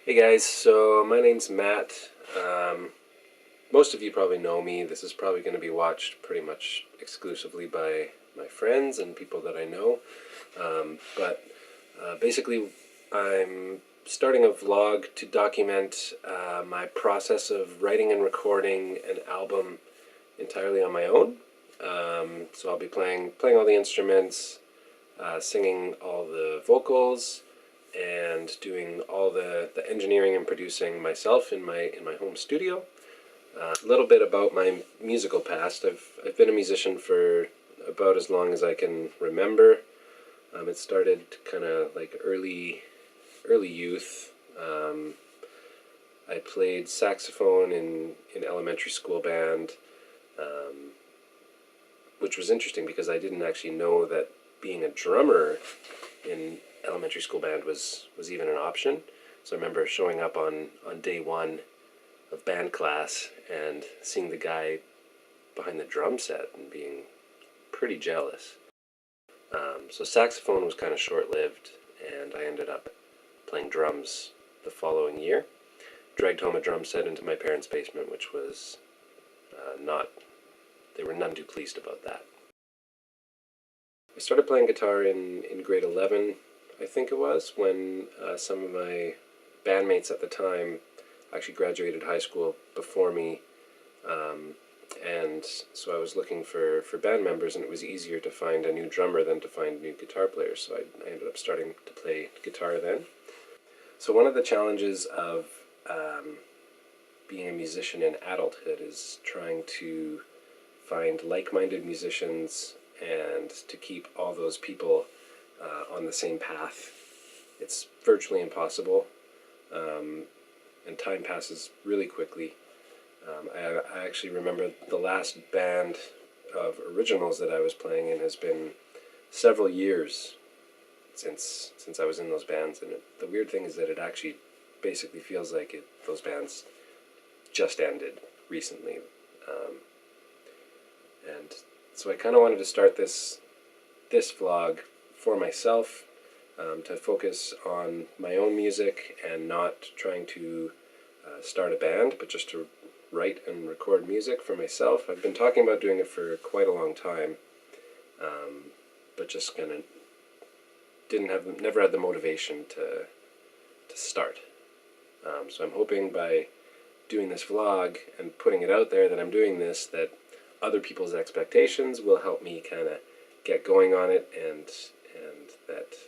Hey guys, so my name's Matt. Um, Most of you probably know me. This is probably going to be watched pretty much exclusively by my friends and people that I know. But basically, I'm starting a vlog to document my process of writing and recording an album entirely on my own. So I'll be playing all the instruments, singing all the vocals, and doing all the engineering and producing myself in my home studio. A little bit about my musical past. I've been a musician for about as long as I can remember. It started kind of like early youth. I played saxophone in elementary school band, um, which was interesting because I didn't actually know that being a drummer in elementary school band was even an option. So I remember showing up on day one of band class and seeing the guy behind the drum set and being pretty jealous. So saxophone was kind of short-lived, and I ended up playing drums the following year. Dragged home a drum set into my parents' basement, which was not, they were none too pleased about that. I started playing guitar in grade 11, I think it was, when some of my bandmates at the time actually graduated high school before me. And so I was looking for band members, and it was easier to find a new drummer than to find new guitar players. So I ended up starting to play guitar then. So one of the challenges of being a musician in adulthood is trying to find like-minded musicians and to keep all those people on the same path. It's virtually impossible, and time passes really quickly. I actually remember the last band of originals that I was playing in has been several years since I was in those bands, and the weird thing is that it actually basically feels like those bands just ended recently. And so I kind of wanted to start this vlog for myself, to focus on my own music and not trying to start a band, but just to write and record music for myself. I've been talking about doing it for quite a long time, but just kind of never had the motivation to start. So I'm hoping by doing this vlog and putting it out there that I'm doing this, that other people's expectations will help me kind of get going on it, and that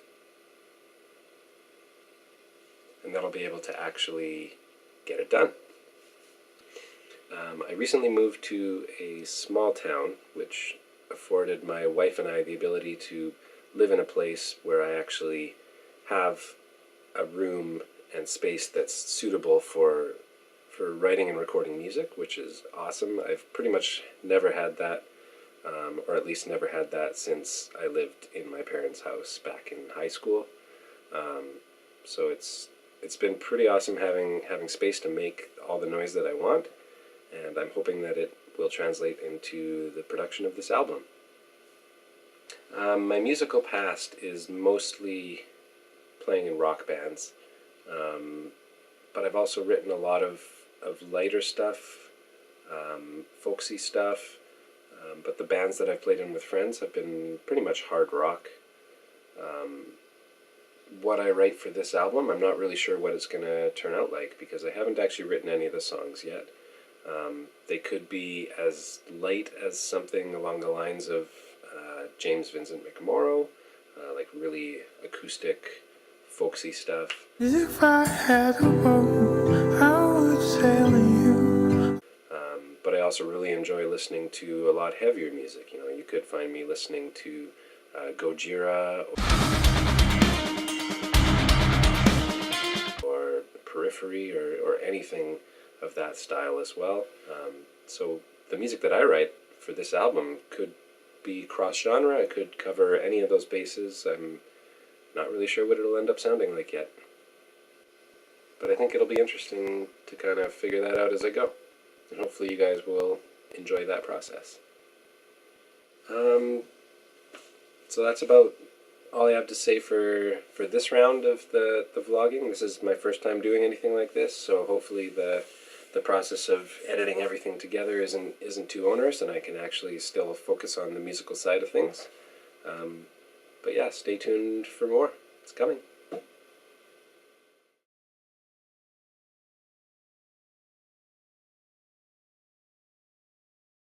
I'll be able to actually get it done. I recently moved to a small town, which afforded my wife and I the ability to live in a place where I actually have a room and space that's suitable for writing and recording music, which is awesome. I've pretty much never had that, or at least never had that since I lived in my parents' house back in high school. So it's been pretty awesome having space to make all the noise that I want, and I'm hoping that it will translate into the production of this album. My musical past is mostly playing in rock bands, but I've also written a lot of lighter stuff, folksy stuff, but the bands that I've played in with friends have been pretty much hard rock. What I write for this album, I'm not really sure what it's going to turn out like, because I haven't actually written any of the songs yet. They could be as light as something along the lines of James Vincent McMorrow, like really acoustic, folksy stuff. If I had a boat, I would sail you. But I also really enjoy listening to a lot heavier music. You know, you could find me listening to Gojira or Periphery, or anything of that style as well. So the music that I write for this album could be cross-genre. I could cover any of those bases. I'm not really sure what it'll end up sounding like yet. But I think it'll be interesting to kind of figure that out as I go. And hopefully you guys will enjoy that process. So that's about all I have to say for this round of the vlogging. This is my first time doing anything like this, so hopefully the process of editing everything together isn't too onerous, and I can actually still focus on the musical side of things. But yeah, stay tuned for more. It's coming.